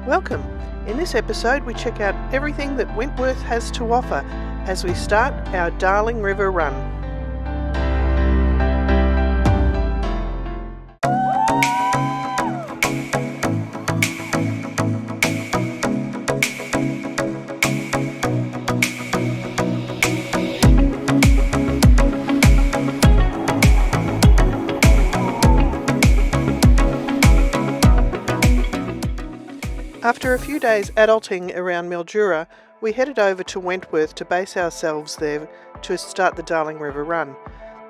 Welcome! In this episode we check out everything that Wentworth has to offer as we start our Darling River run. After a few days adulting around Mildura, we headed over to Wentworth to base ourselves there to start the Darling River run.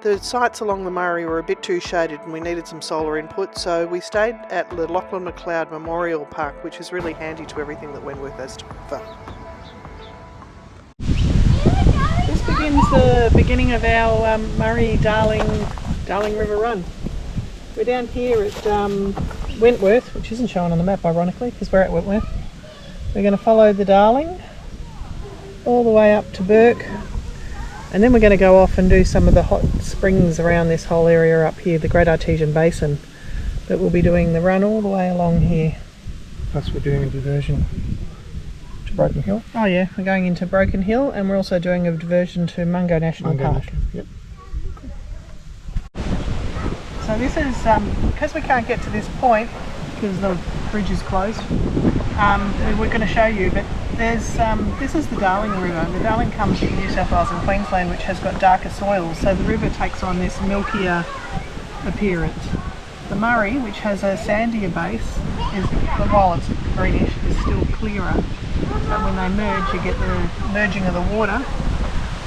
The sites along the Murray were a bit too shaded and we needed some solar input, so we stayed at the Lachlan MacLeod Memorial Park, which is really handy to everything that Wentworth has to offer. This begins the beginning of our Murray-Darling River run. We're down here at Wentworth, which isn't shown on the map ironically because we're at Wentworth. We're going to follow the Darling all the way up to Burke, and then we're going to go off and do some of the hot springs around this whole area up here, the Great Artesian Basin. But we'll be doing the run all the way along here. Plus we're doing a diversion to Broken Hill. Oh yeah, we're going into Broken Hill and we're also doing a diversion to Mungo National Park. Yep. So this is, because we can't get to this point because the bridge is closed, we're going to show you, but there's, this is the Darling River. The Darling comes from New South Wales and Queensland, which has got darker soils, so the river takes on this milkier appearance. The Murray, which has a sandier base, is, while it's greenish, is still clearer. But when they merge, you get the merging of the water.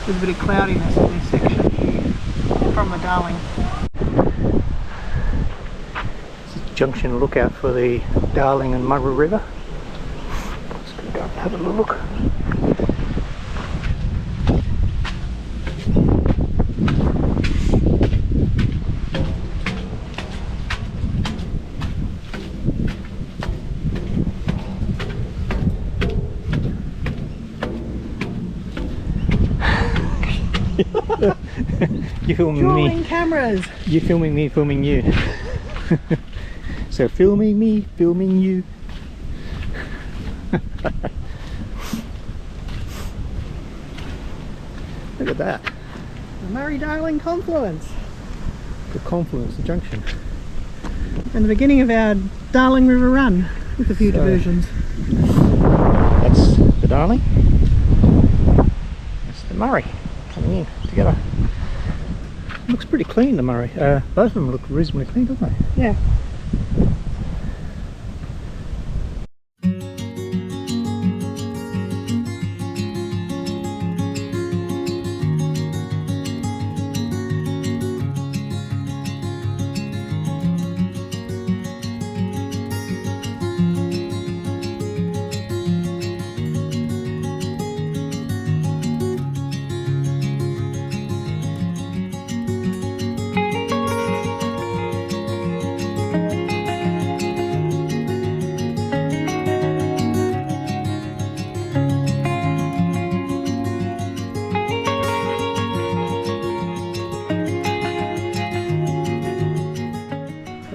There's a bit of cloudiness in this section from the Darling. Junction lookout for the Darling and Murray River. Let's go down and have a look. You filming Drawing me? Cameras. You filming me? Filming you? So filming me, filming you. Look at that. The Murray-Darling confluence. The confluence, the junction. And the beginning of our Darling River run with a few diversions. That's the Darling. That's the Murray coming in together. Looks pretty clean, the Murray. Both of them look reasonably clean, don't they? Yeah.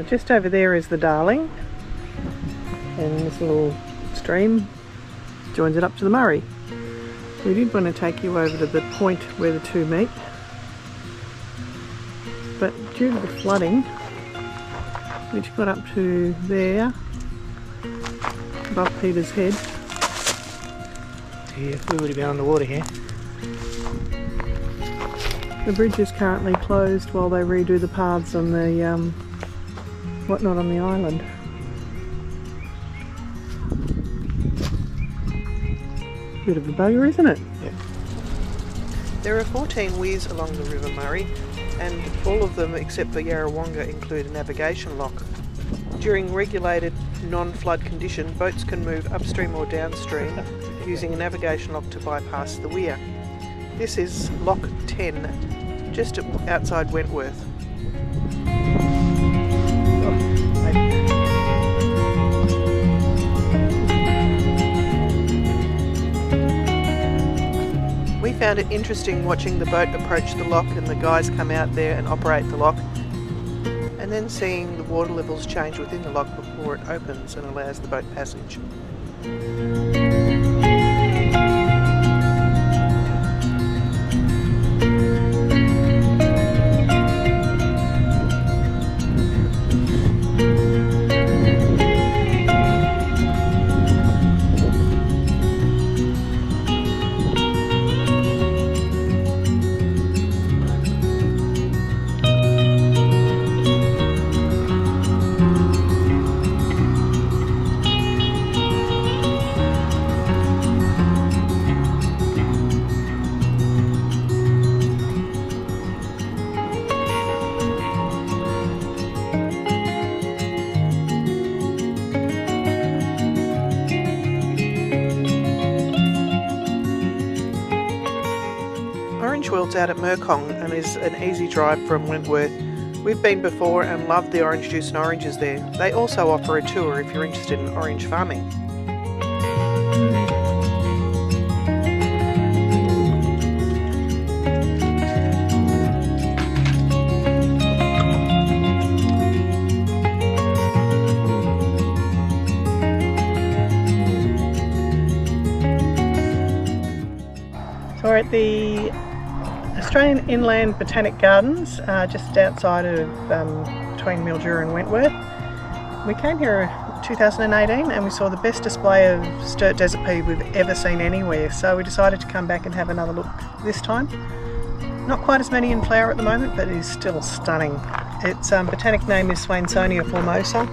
Just over there is the Darling, and this little stream joins it up to the Murray. We did want to take you over to the point where the two meet, but due to the flooding, which got up to there, above Peter's head. Yeah, we would have been underwater here. The bridge is currently closed while they redo the paths on the whatnot on the island. Bit of a bugger, isn't it? Yep. There are 14 weirs along the River Murray, and all of them except for Yarrawonga include a navigation lock. During regulated non-flood condition, boats can move upstream or downstream using a navigation lock to bypass the weir. This is Lock 10, just outside Wentworth. We found it interesting watching the boat approach the lock and the guys come out there and operate the lock, and then seeing the water levels change within the lock before it opens and allows the boat passage. Orange World's out at Murcong and is an easy drive from Wentworth. We've been before and loved the orange juice and oranges there. They also offer a tour if you're interested in orange farming. So we're at the Australian Inland Botanic Gardens, just outside of between Mildura and Wentworth. We came here in 2018 and we saw the best display of Sturt Desert Pea we've ever seen anywhere, so we decided to come back and have another look this time. Not quite as many in flower at the moment, but it is still stunning. Its botanic name is Swainsonia formosa.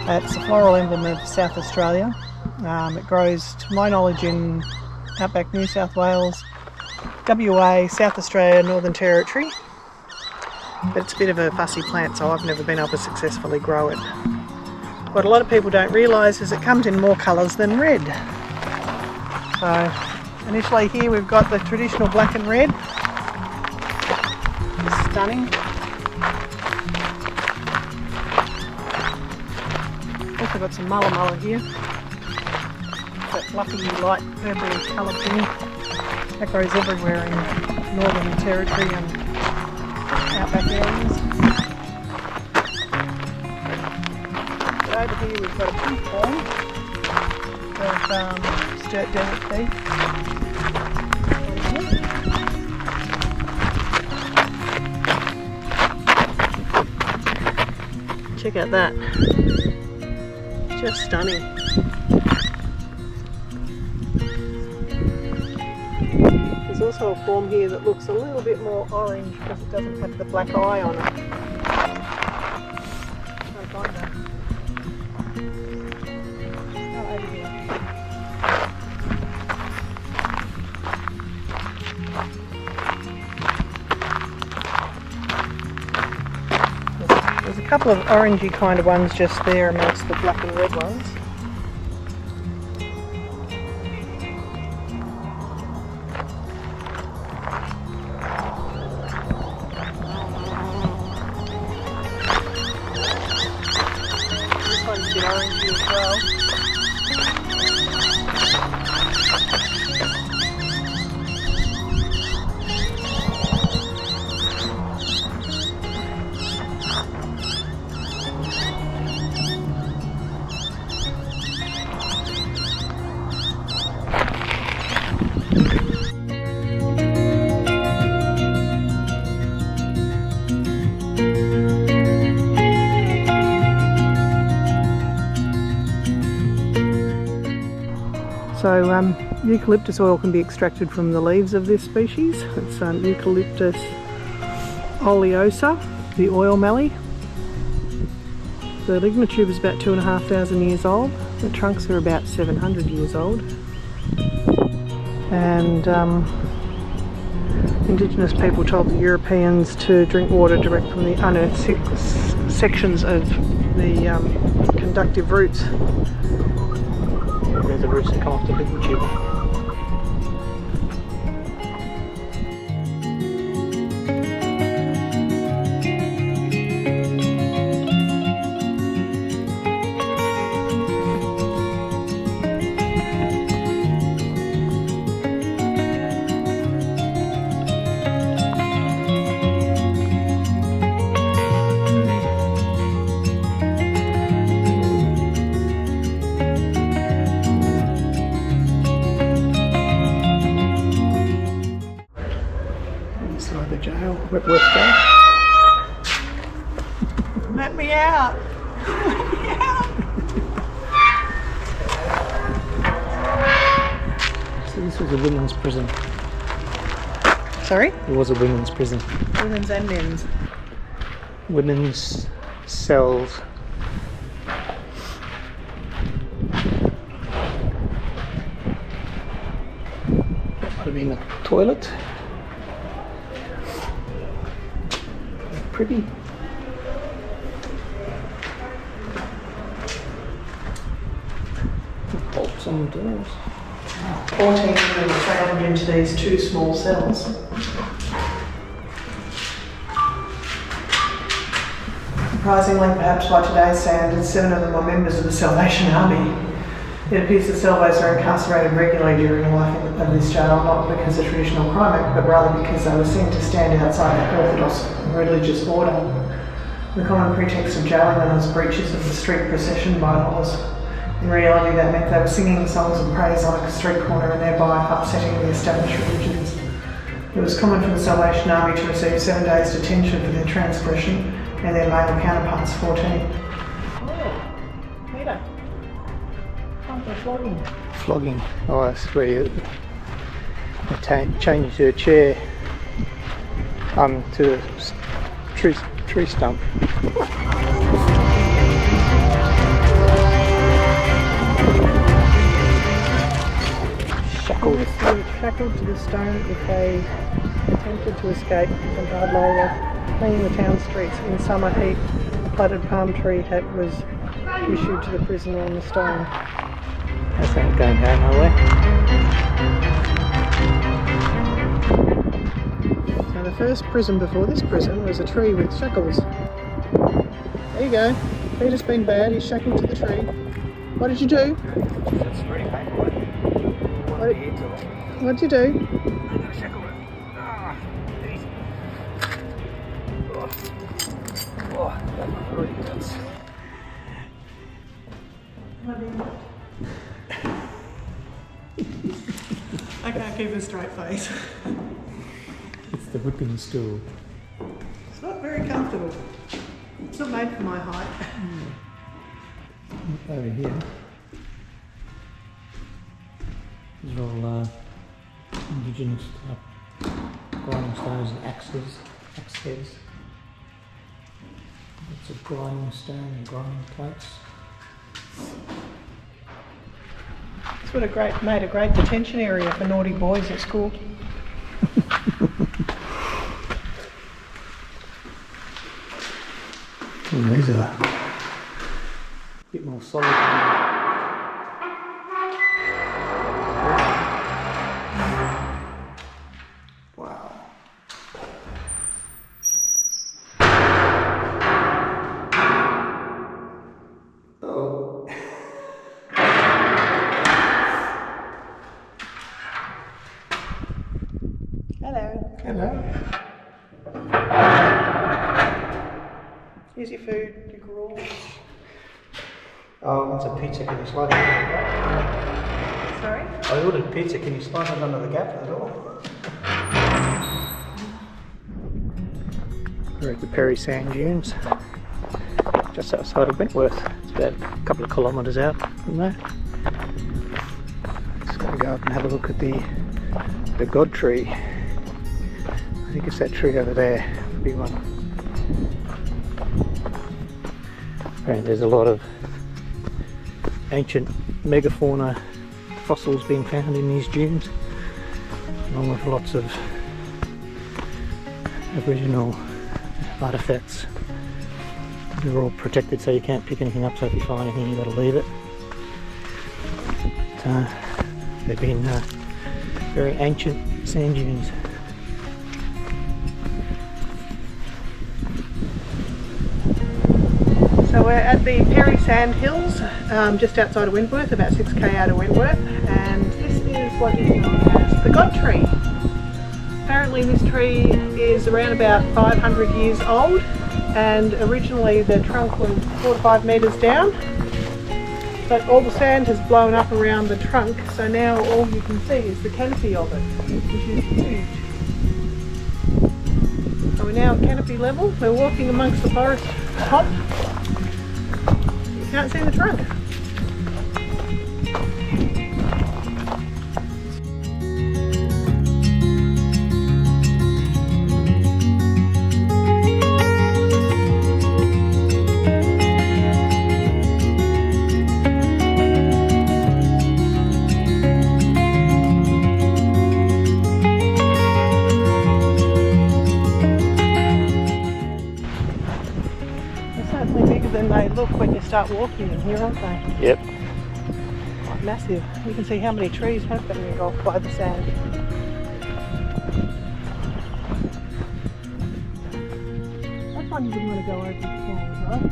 It's a floral emblem of South Australia. It grows, to my knowledge, in outback New South Wales, WA, South Australia, Northern Territory, but it's a bit of a fussy plant, so I've never been able to successfully grow it. What a lot of people don't realise is it comes in more colours than red. So initially here we've got the traditional black and red. It's stunning. Also got some mulla mulla here. That fluffy light purple coloured thing. That grows everywhere in Northern Territory and outback areas. But over here we've got a pink form of Sturt Desert Pea. Check out that. Just stunning. There's also a form here that looks a little bit more orange because it doesn't have the black eye on it. Can't find that. Oh, over here. There's a couple of orangey kind of ones just there amongst the black and red ones. One's a bit orangey as well. So eucalyptus oil can be extracted from the leaves of this species. It's Eucalyptus oleosa, the oil mallee. The lignotube is about 2,500 years old. The trunks are about 700 years old. And Indigenous people told the Europeans to drink water direct from the unearthed sections of the conductive roots. There's the roots that come off the lignotube. Wentworth Day. Let me out! Let me out! So this was a women's prison. Sorry? It was a women's prison. Women's and men's. Women's cells. Might have been a toilet. Pretty. Bolts on the doors. 14 women were crammed into these 2 small cells. Surprisingly, perhaps by today's standards, 7 of them are members of the Salvation Army. It appears the Salvos are incarcerated regularly during the life of this jail, not because of traditional crime act, but rather because they were seen to stand outside the orthodox religious order. The common pretext of jailing them was breaches of the street procession bylaws. In reality, that meant they were singing songs of praise on a street corner and thereby upsetting the established religions. It was common for the Salvation Army to receive 7 days detention for their transgression and their male counterparts 14. Oh, Peter. Time for flogging. Flogging. Oh, that's where you change to a chair. To a tree stump. Shackled. They were shackled to the stone if they attempted to escape from hard labour, cleaning the town streets in summer heat. A platted palm tree hat was issued to the prisoner on the stone. That's not going down nowhere. So the first prison before this prison was a tree with shackles. There you go. Peter's been bad, he's shackled to the tree. What did you do? That's pretty painful. What did you do? I got shackled it. Ah, easy. Oh, that really hurts. I can't keep a straight face. It's the whipping stool. It's not very comfortable. It's not made for my height. Over here. These are all indigenous grinding stones and axe heads. Lots of grinding stone and grinding plates. This would have made a great detention area for naughty boys at school. These are a bit more solid. Wow. Oh. Hello. Hello. Here's your food, your gruel. Oh, that's a pizza. Can you slide it under the gap? Sorry? I ordered pizza. Can you slide it under the gap at all? We're at the Perry Sand Dunes, just outside of Wentworth. It's about a couple of kilometres out from there. Just going to go up and have a look at the God tree. I think it's that tree over there, the big one. Apparently there's a lot of ancient megafauna fossils being found in these dunes, along with lots of Aboriginal artefacts. They're all protected, so you can't pick anything up, so if you find anything you've got to leave it. But, they've been very ancient sand dunes. So we're at the Perry Sand Hills, just outside of Wentworth, about 6k out of Wentworth, and this is what is known as the God Tree. Apparently this tree is around about 500 years old, and originally the trunk was 4 to 5 metres down, but all the sand has blown up around the trunk, so now all you can see is the canopy of it, which is huge. So we're now at canopy level. We're walking amongst the forest top. You can't see the trunk. Than they look when you start walking in here, aren't they? Yep. Quite massive. You can see how many trees have been engulfed by the sand. That's one you wouldn't want to go over before, right?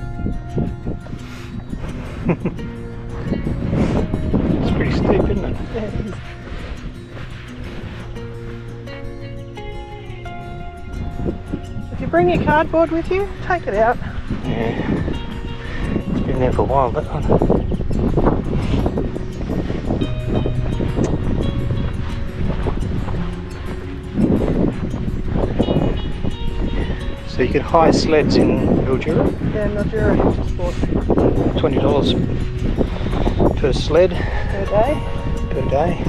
It's pretty steep, isn't it? Yeah, it is. If you bring your cardboard with you, take it out. Yeah. It's been there for a while, that one. So you can hire sleds in Mildura? Yeah, in Mildura you just bought $20 per sled. per day. Per day.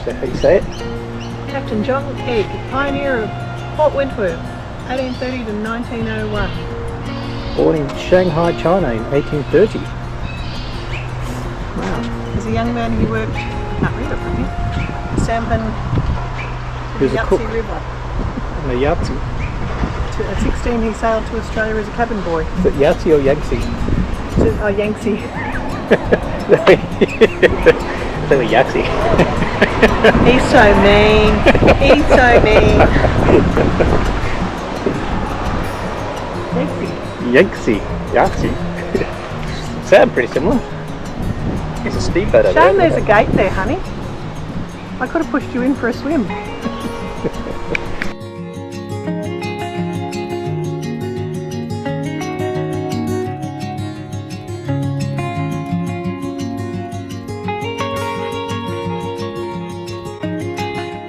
How you say it? Captain John Egg, pioneer of Port Wentworth, 1830 to 1901. Born in Shanghai, China in 1830. Wow. As a young man he worked, I can't read it from here, salmon He was a cook River. in the Yangtze. At 16 he sailed to Australia as a cabin boy. Is it Yangtze or Yangtze? Yangtze. They were Yangtze. He's so mean. He's so mean. Yangtze. Yangtze. Sound pretty similar. There's a speedboat over there. Shame there's a gate there, honey. I could have pushed you in for a swim.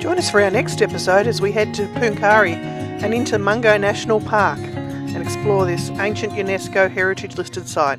Join us for our next episode as we head to Pooncarie and into Mungo National Park and explore this ancient UNESCO heritage listed site.